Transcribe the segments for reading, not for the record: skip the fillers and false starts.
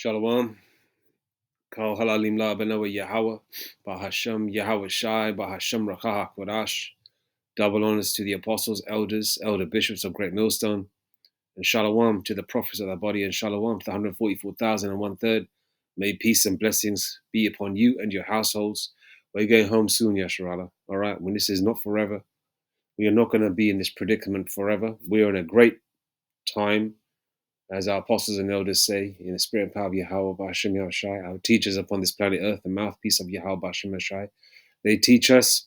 Shalom. Kal halalim la benawa Yahweh. Bahashem Yahweh Shai. Bahashem Rakah Kodash. Double honors to the apostles, elders, elder bishops of Great Millstone. And shalom to the prophets of the body. And shalom to the 144,000 and one third. May peace and blessings be upon you and your households. We're going home soon, Yasharala. All right. When this is not forever, we are not going to be in this predicament forever. We are in a great time, as our apostles and elders say, in the spirit and power of Yahweh B'Hashem Yahushai, our teachers upon this planet Earth, the mouthpiece of Yahweh B'Hashem Yahushai. They teach us,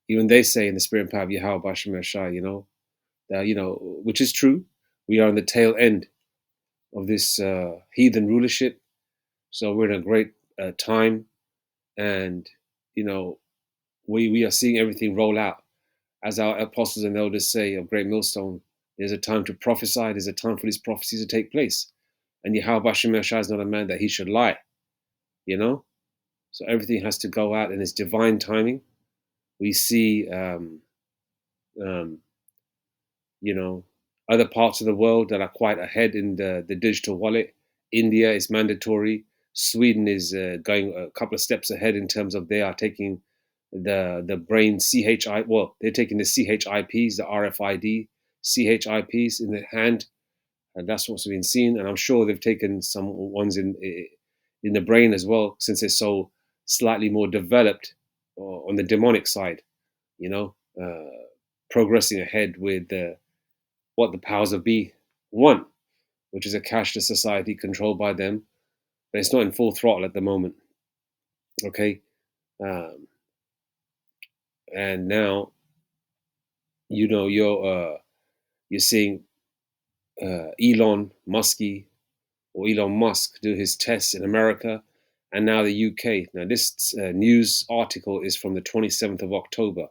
even they say in the spirit and power of Yahweh B'Hashem Yahushai, that, which is true. We are on the tail end of this heathen rulership. So we're in a great time. And, we are seeing everything roll out. As our apostles and elders say of Great Millstone, there's a time to prophesy, there's a time for these prophecies to take place. And Yahweh B'Hashem Yahushua is not a man that he should lie, So everything has to go out in its divine timing. We see, other parts of the world that are quite ahead in the digital wallet. India is mandatory. Sweden is going a couple of steps ahead in terms of they are taking the brain CHI. Well, they're taking the CHIPs, the RFID CHIPs in the hand, and that's what's been seen. And I'm sure they've taken some ones in the brain as well, since it's so slightly more developed on the demonic side. Progressing ahead with what the powers of be want, which is a cashless society controlled by them, but it's not in full throttle at the moment. Okay, and now you're seeing Elon Musk do his tests in America, and now the UK. Now this news article is from the 27th of October.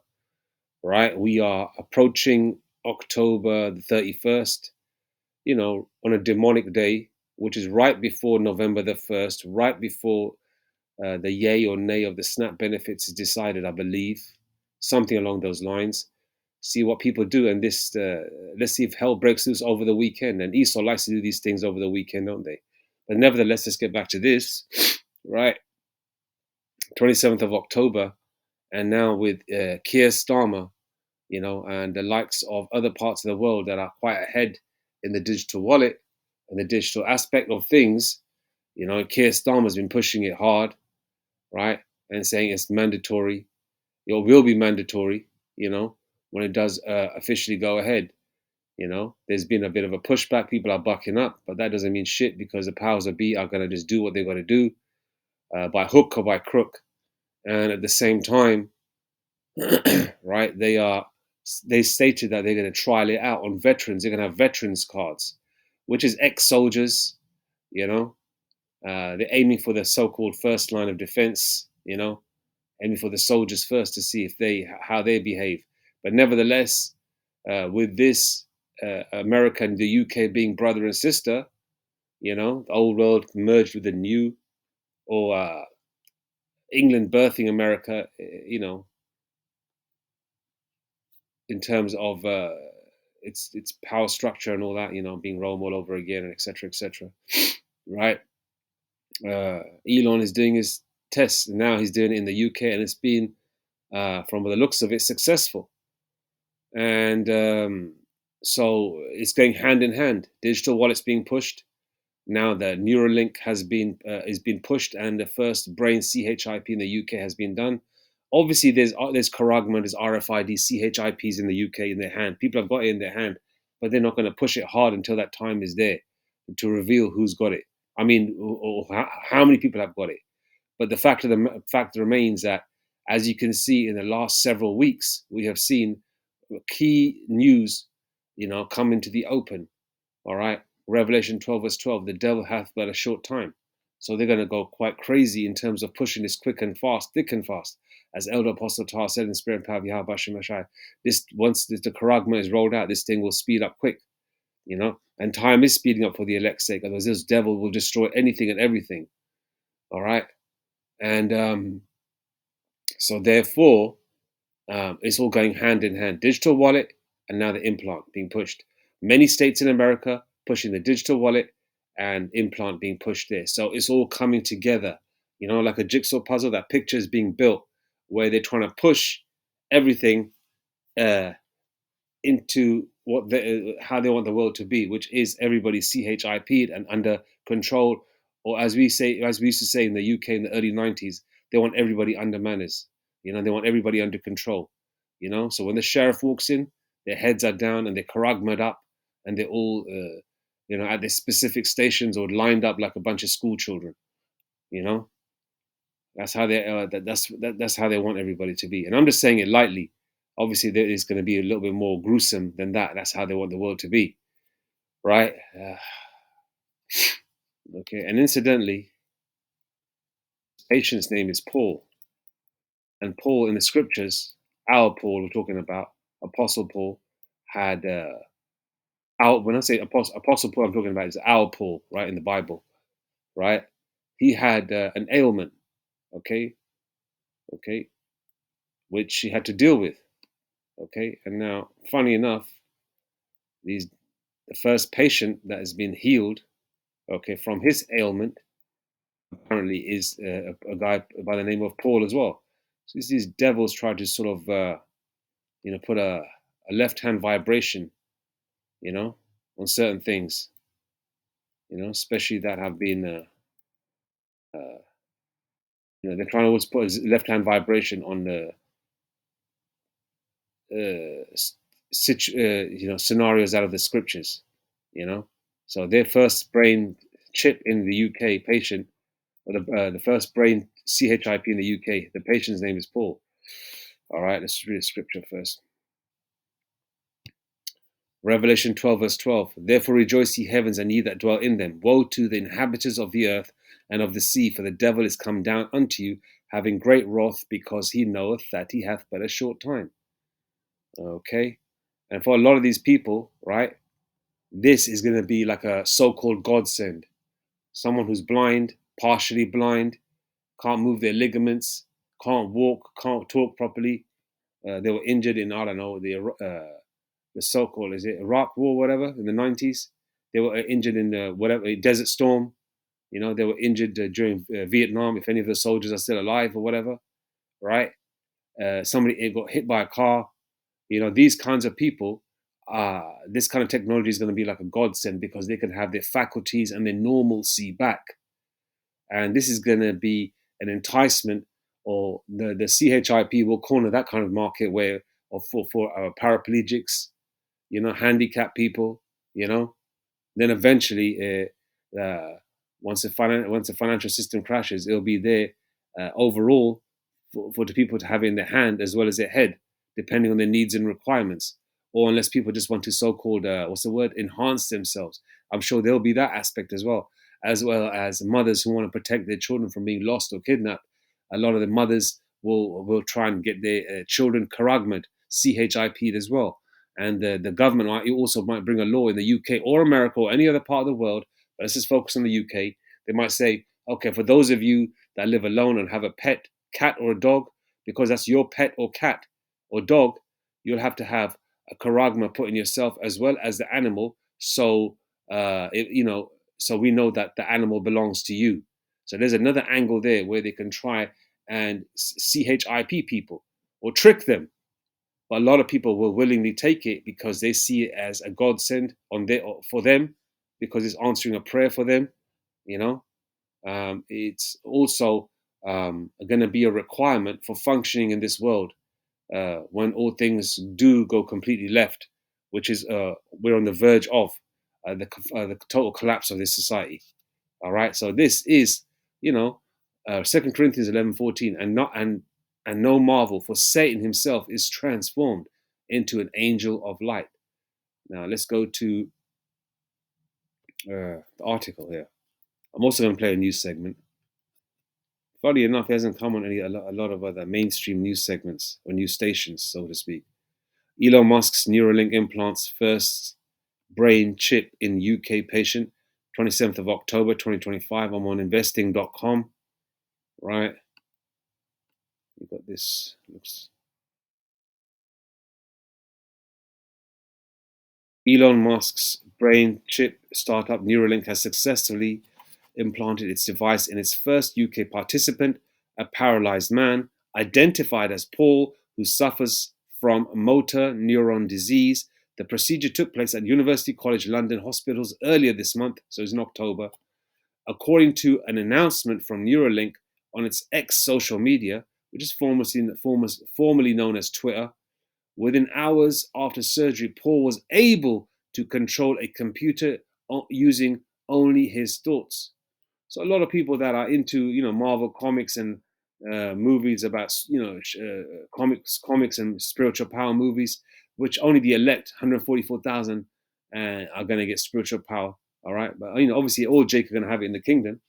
Right, we are approaching October the 31st. On a demonic day, which is right before November the 1st, right before the yay or nay of the SNAP benefits is decided, I believe, something along those lines. See what people do, and this let's see if hell breaks loose over the weekend. And Esau likes to do these things over the weekend, don't they? But nevertheless, let's get back to this. Right, 27th of October, and now with Keir Starmer, and the likes of other parts of the world that are quite ahead in the digital wallet and the digital aspect of things. Keir Starmer's been pushing it hard, right, and saying it's mandatory. It will be mandatory, when it does officially go ahead. There's been a bit of a pushback. People are bucking up, but that doesn't mean shit, because the powers that be are going to just do what they're going to do by hook or by crook. And at the same time, right, they stated that they're going to trial it out on veterans. They're going to have veterans cards, which is ex-soldiers. They're aiming for the so-called first line of defense. Aiming for the soldiers first to see how they behave. But nevertheless, with this America and the UK being brother and sister, the old world merged with the new, or England birthing America, in terms of its power structure and all that, being Rome all over again, and etc., right? Elon is doing his tests now. He's doing it in the UK, and it's been, from the looks of it, successful. And so it's going hand in hand. Digital wallets being pushed. Now the Neuralink is being pushed, and the first brain CHIP in the UK has been done. Obviously, there's Karagman, there's RFID, CHIPs in the UK in their hand. People have got it in their hand, but they're not going to push it hard until that time is there to reveal who's got it. I mean, or how many people have got it. But the fact remains that, as you can see, in the last several weeks, we have seen key news, come into the open. All right, Revelation 12 verse 12: the devil hath but a short time. So they're going to go quite crazy in terms of pushing this quick and fast, thick and fast. As Elder Apostle Tar said in the spirit and power of Yahweh B'Hashem Yahushai, once the Karagma is rolled out, this thing will speed up quick, and time is speeding up for the elect's sake. Otherwise, this devil will destroy anything and everything. All right, and so therefore, it's all going hand in hand. Digital wallet, and now the implant being pushed. Many states in America pushing the digital wallet and implant being pushed there. So it's all coming together, like a jigsaw puzzle. That picture is being built where they're trying to push everything uh, into how they want the world to be, which is everybody CHIP'd and under control, or as we used to say in the UK in the early '90s, they want everybody under manners. They want everybody under control. So when the sheriff walks in, their heads are down and they're karagmad up, and they're all, at their specific stations or lined up like a bunch of school children. You know, that's how that's how they want everybody to be. And I'm just saying it lightly. Obviously, there is going to be a little bit more gruesome than that. That's how they want the world to be, right? Okay. And incidentally, the patient's name is Paul, and Paul in the scriptures, our Paul we're talking about, Apostle Paul, had our when I say Apostle Paul, I'm talking about is our Paul, right, in the Bible, right? He had an ailment, okay, okay, which he had to deal with, okay. And now, funny enough, these the first patient that has been healed, okay, from his ailment apparently is a guy by the name of Paul as well. So these devils try to sort of, put a left-hand vibration, on certain things, especially that have been, they're trying to always put a left-hand vibration on the scenarios out of the scriptures, you know. So their first brain chip in the UK patient, or the first brain CHIP in the UK, the patient's name is Paul. All right, let's read the scripture first. Revelation 12, verse 12. Therefore rejoice, ye heavens, and ye that dwell in them. Woe to the inhabitants of the earth and of the sea, for the devil is come down unto you, having great wrath, because he knoweth that he hath but a short time. Okay? And for a lot of these people, right, this is going to be like a so-called godsend. Someone who's blind, partially blind, can't move their ligaments, can't walk, can't talk properly. They were injured in, I don't know, the so-called, is it Iraq War, whatever, in the '90s. They were injured in the whatever Desert Storm. They were injured during Vietnam. If any of the soldiers are still alive or whatever, right? Somebody got hit by a car. These kinds of people. This kind of technology is going to be like a godsend because they can have their faculties and their normalcy back, and this is going to be an enticement, or the CHIP will corner that kind of market where, or for paraplegics, handicapped people, then eventually, once the financial system crashes, it'll be there overall for the people to have in their hand as well as their head, depending on their needs and requirements. Or unless people just want to so-called, what's the word, enhance themselves. I'm sure there'll be that aspect as well as mothers who want to protect their children from being lost or kidnapped. A lot of the mothers will try and get their children karagmad, CHIP'd as well. And the government also might bring a law in the UK or America or any other part of the world, but let's just focus on the UK. They might say, okay, for those of you that live alone and have a pet cat or a dog, because that's your pet or cat or dog, you'll have to have a karagma put in yourself as well as the animal. So, so we know that the animal belongs to you. So there's another angle there where they can try and CHIP people or trick them. But a lot of people will willingly take it because they see it as a godsend for them, because it's answering a prayer for them. You know, it's also going to be a requirement for functioning in this world when all things do go completely left, which is we're on the verge of the total collapse of this society. All right, so this is, 2 Corinthians 11:14, and no marvel, for Satan himself is transformed into an angel of light. Now let's go to the article here. I'm also going to play a news segment. Funny enough, it hasn't come on a lot of other mainstream news segments or news stations, so to speak. Elon Musk's Neuralink implants first brain chip in UK patient, 27th of October 2025. I'm on investing.com. Right. You've got this. Elon Musk's brain chip startup Neuralink has successfully implanted its device in its first UK participant, a paralyzed man identified as Paul, who suffers from motor neuron disease. The procedure took place at University College London hospitals earlier this month, so it's in October. According to an announcement from Neuralink on its ex social media, which is formerly known as Twitter, within hours after surgery, Paul was able to control a computer using only his thoughts. So a lot of people that are into Marvel comics and movies about comics and spiritual power movies, which only the elect 144,000 are going to get spiritual power. All right, but obviously all Jake are going to have it in the kingdom.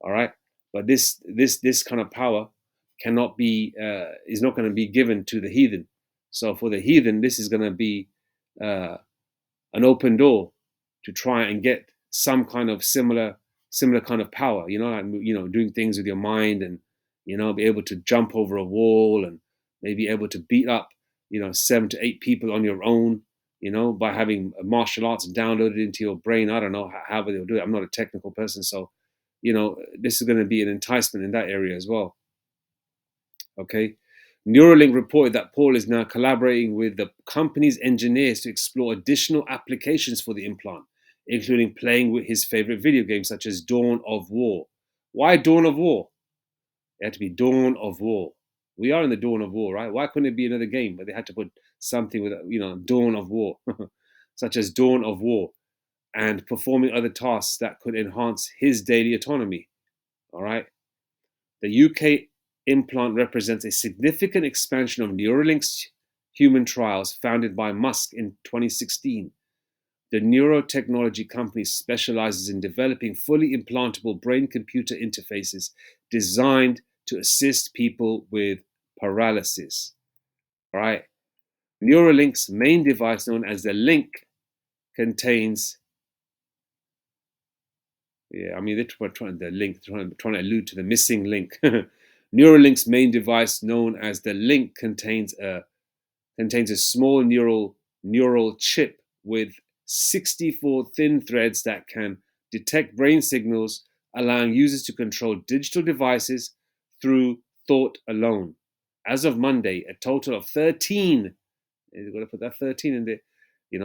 All right, but this kind of power cannot be is not going to be given to the heathen. So for the heathen, this is going to be uh, an open door to try and get some kind of similar kind of power. Like doing things with your mind, and be able to jump over a wall, and maybe able to beat up 7 to 8 people on your own. By having martial arts downloaded into your brain. I don't know how they'll do it. I'm not a technical person, so this is going to be an enticement in that area as well. Okay. Neuralink reported that Paul is now collaborating with the company's engineers to explore additional applications for the implant, including playing with his favorite video games such as Dawn of War. Why Dawn of War? It had to be Dawn of War. We are in the dawn of war, right? Why couldn't it be another game? But they had to put something with, Dawn of War, such as Dawn of War, and performing other tasks that could enhance his daily autonomy. All right. The UK implant represents a significant expansion of Neuralink's human trials founded by Musk in 2016. The neurotechnology company specializes in developing fully implantable brain computer interfaces designed to assist people with paralysis. All right. Neuralink's main device, known as the Link, contains. Yeah, I mean, they're trying the link, trying to allude to the missing link. Neuralink's main device, known as the Link, contains a small neural chip with 64 thin threads that can detect brain signals, allowing users to control digital devices through thought alone. As of Monday, a total of 13, you've got to put that 13 in there,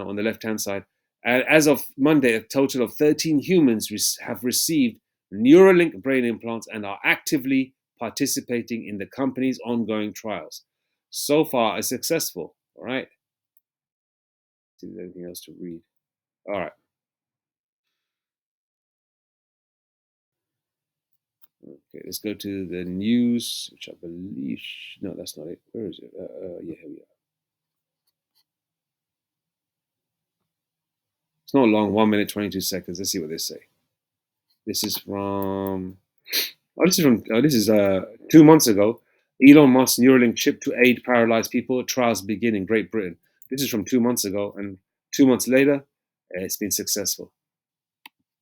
on the left hand side. As of Monday, a total of 13 humans have received Neuralink brain implants and are actively participating in the company's ongoing trials. So far, it's successful. All right. See if there's anything else to read. All right. Okay, let's go to the news, which I believe. No, that's not it. Where is it? Yeah, here we are. It's not long. 1 minute, 22 seconds. Let's see what they say. This is from. Oh, this is from. This is 2 months ago. Elon Musk's Neuralink chip to aid paralyzed people. Trials begin in Great Britain. This is from 2 months ago, and 2 months later, it's been successful.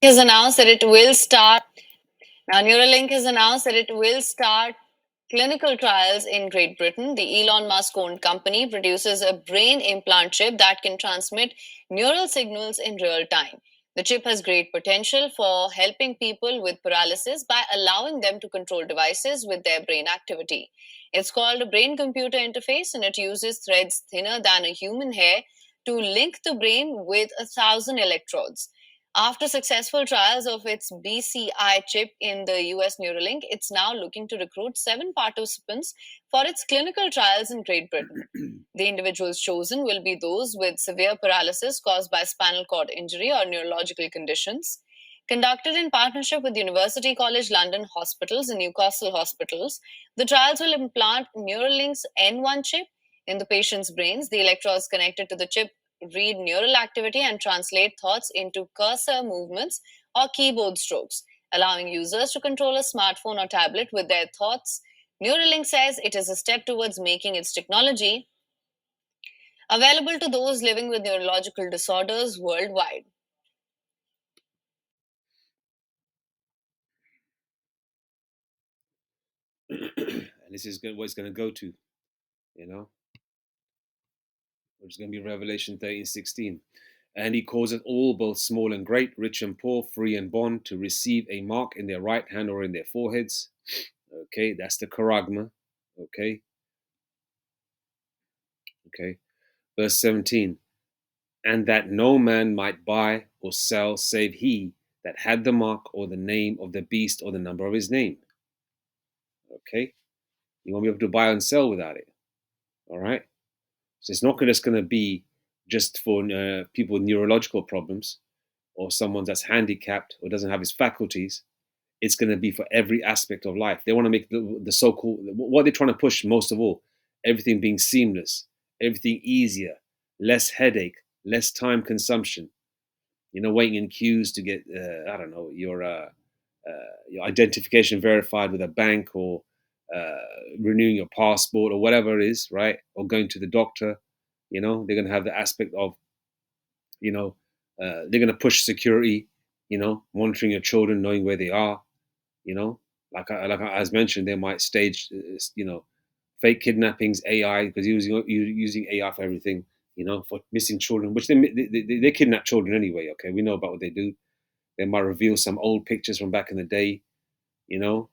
Has announced that it will start. Now, Neuralink has announced that it will start clinical trials in Great Britain. The Elon Musk owned company produces a brain implant chip that can transmit neural signals in real time. The chip has great potential for helping people with paralysis by allowing them to control devices with their brain activity. It's called a brain computer interface, and it uses threads thinner than a human hair to link the brain with 1,000 electrodes. After successful trials of its BCI chip in the US Neuralink, it's now looking to recruit 7 participants for its clinical trials in Great Britain. The individuals chosen will be those with severe paralysis caused by spinal cord injury or neurological conditions. Conducted in partnership with University College London hospitals and Newcastle hospitals, the trials will implant Neuralink's N1 chip in the patient's brains. The electrodes connected to the chip read neural activity and translate thoughts into cursor movements or keyboard strokes, allowing users to control a smartphone or tablet with their thoughts. Neuralink says it is a step towards making its technology available to those living with neurological disorders worldwide. And this is what it's going to go to, you know, which is going to be Revelation 13:16. And he causeth all, both small and great, rich and poor, free and bond, to receive a mark in their right hand or in their foreheads. Okay, that's the charagma. Okay, okay. Verse 17. And that no man might buy or sell save he that had the mark or the name of the beast or the number of his name. Okay, you won't be able to buy and sell without it. All right, so it's not just going to be just for people with neurological problems or someone that's handicapped or doesn't have his faculties. It's going to be for every aspect of life. They want to make the so-called, what they're trying to push most of all, everything being seamless, everything easier, less headache, less time consumption. Waiting in queues to get I don't know, your identification verified with a bank, or uh, renewing your passport or whatever it is, right? Or going to the doctor. They're going to have the aspect of, you know they're going to push security, monitoring your children, knowing where they are. As mentioned, they might stage fake kidnappings, AI, because using AI for everything, for missing children, which they kidnap children anyway. Okay, we know about what they do. They might reveal some old pictures from back in the day, you know,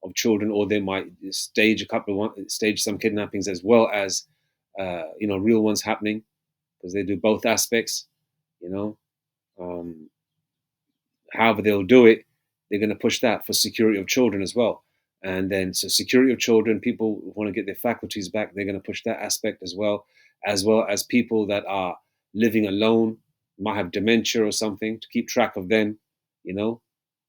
of children, or they might stage some kidnappings as well as real ones happening, because they do both aspects. You know, um, However they'll do it, they're going to push that for security of children as well. And then, so security of children, people want to get their faculties back, they're going to push that aspect as well as people that are living alone, might have dementia or something, to keep track of them. You know,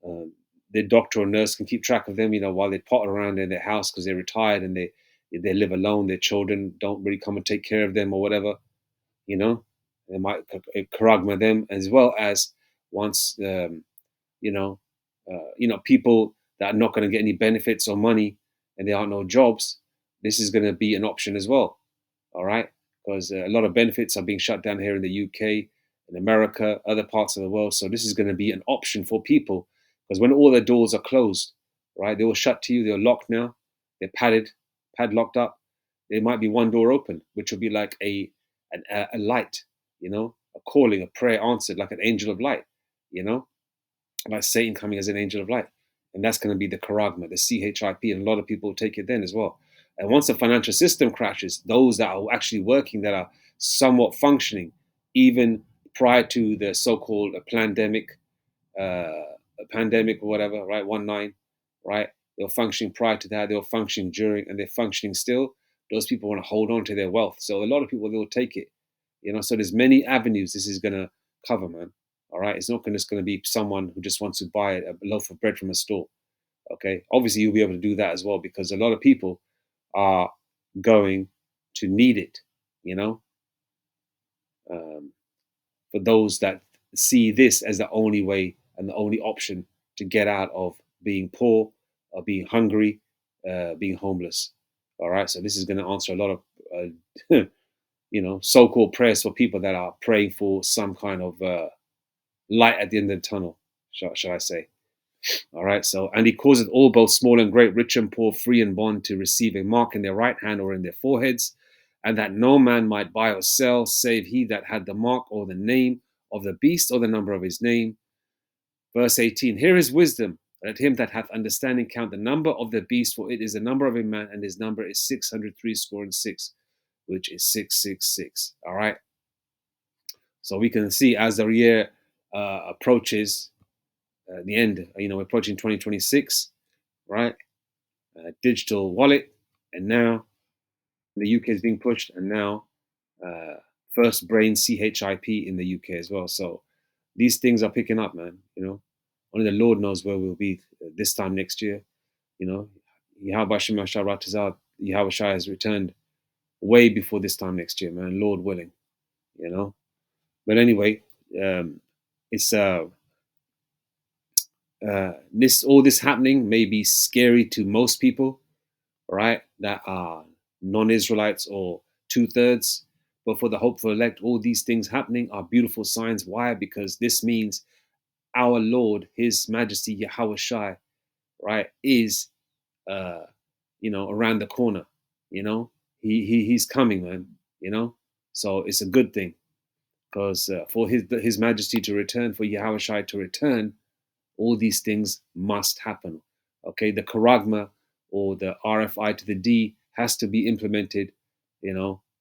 um, their doctor or nurse can keep track of them. While they potter around in their house because they're retired and they live alone. Their children don't really come and take care of them or whatever. You know, they might charagma them, as well as once people that are not going to get any benefits or money, and there are no jobs. This is going to be an option as well. All right, because a lot of benefits are being shut down here in the UK, in America, other parts of the world. So this is going to be an option for people, because when all their doors are closed, right, they will shut to you. They're locked now. They're padlocked up. There might be one door open, which will be like a light, a calling, a prayer answered, like an angel of light, you know about Satan coming as an angel of light. And that's going to be the charagma, the CHIP. And a lot of people will take it then as well. And once the financial system crashes, those that are actually working, that are somewhat functioning, even prior to the so-called pandemic or whatever, right? 1-9, right? They were functioning prior to that. They were functioning during, and they're functioning still. Those people want to hold on to their wealth. So a lot of people, they will take it. So there's many avenues this is going to cover, man. All right, it's not just going to be someone who just wants to buy a loaf of bread from a store. Okay, obviously you'll be able to do that as well, because a lot of people are going to need it. You know, um, for those that see this as the only way and the only option to get out of being poor, or being hungry, being homeless. All right, so this is going to answer a lot of so-called prayers for people that are praying for some kind of light at the end of the tunnel, shall I say. All right. So, and he causeth all, both small and great, rich and poor, free and bond, to receive a mark in their right hand or in their foreheads, and that no man might buy or sell save he that had the mark or the name of the beast or the number of his name. Verse 18. Here is wisdom. Let him that hath understanding count the number of the beast, for it is the number of a man, and his number is 666, which is 666. All right. So we can see as the year approaches the end, we're approaching 2026, right? Digital wallet, and now the UK is being pushed, and now uh, first brain CHIP in the UK as well. So these things are picking up, man. Only the Lord knows where we'll be this time next year. Yahweh Shai has returned way before this time next year, man. Lord willing, you know. But anyway, it's this all this happening may be scary to most people, right? That are non-Israelites or two-thirds. But for the hopeful elect, all these things happening are beautiful signs. Why? Because this means our Lord, His Majesty Yahweh Shai, right, is around the corner. He's coming, man. So it's a good thing. because for His Majesty to return, for Yahweh Shai to return, all these things must happen. Okay, the charagma or the RFI to the D has to be implemented,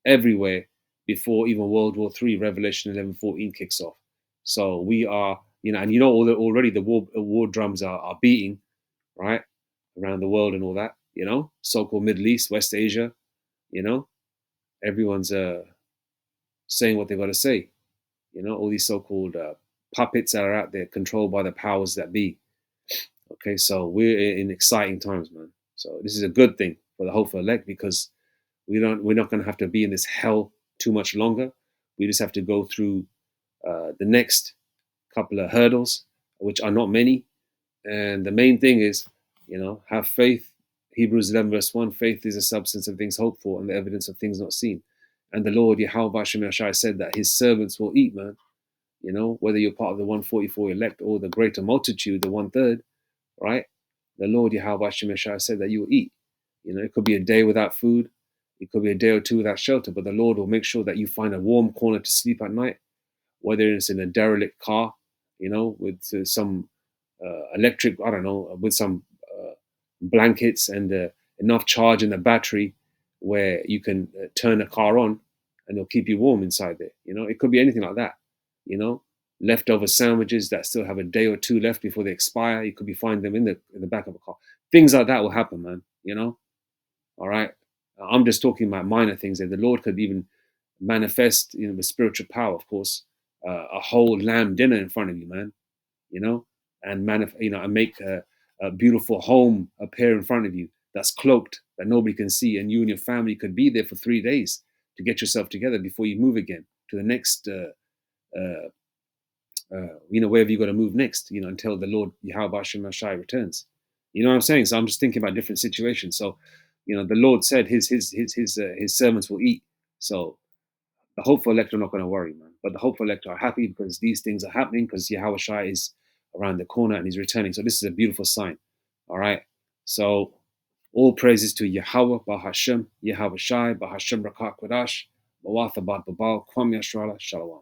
everywhere before even World War III, Revelation 11:14 kicks off. So we are, and already the war drums are beating, right, around the world and all that, so-called Middle East, West Asia, everyone's saying what they got to say, all these so-called puppets that are out there controlled by the powers that be. Okay, so we're in exciting times, man. So this is a good thing for the hopeful elect because we're not going to have to be in this hell too much longer. We just have to go through the next couple of hurdles, which are not many. And the main thing is, have faith. Hebrews 11 verse 1, faith is the substance of things hoped for and the evidence of things not seen. And the Lord Yahweh Shem Yashai said that his servants will eat, man. Whether you're part of the 144 elect or the greater multitude, the 1/3, right? The Lord Yahweh Shemeshai said that you will eat. It could be a day without food. It could be a day or two without shelter, but the Lord will make sure that you find a warm corner to sleep at night, whether it's in a derelict car, with some electric, I don't know, with some blankets and enough charge in the battery where you can turn a car on and it'll keep you warm inside there. It could be anything like that. You know, Leftover sandwiches that still have a day or two left before they expire. You could be finding them in the back of a car. Things like that will happen, man. All right. I'm just talking about minor things there. The Lord could even manifest, with spiritual power, of course, a whole lamb dinner in front of you, man. You know, and and make a beautiful home appear in front of you that's cloaked that nobody can see, and you and your family could be there for 3 days to get yourself together before you move again to the next. Uh, wherever you got to move next, until the Lord Yahweh Hashem Mashai returns. You know what I'm saying? So I'm just thinking about different situations. So, the Lord said his servants will eat. So the hopeful elect are not going to worry, man. But the hopeful elect are happy because these things are happening because Yahweh Shai is around the corner and he's returning. So this is a beautiful sign. All right. So all praises to Yahweh Bahashem, Yahweh Shai, Bahashem Rakak Kodash, Bawatha Bad Babal, Kwam Yashrala, Shalom.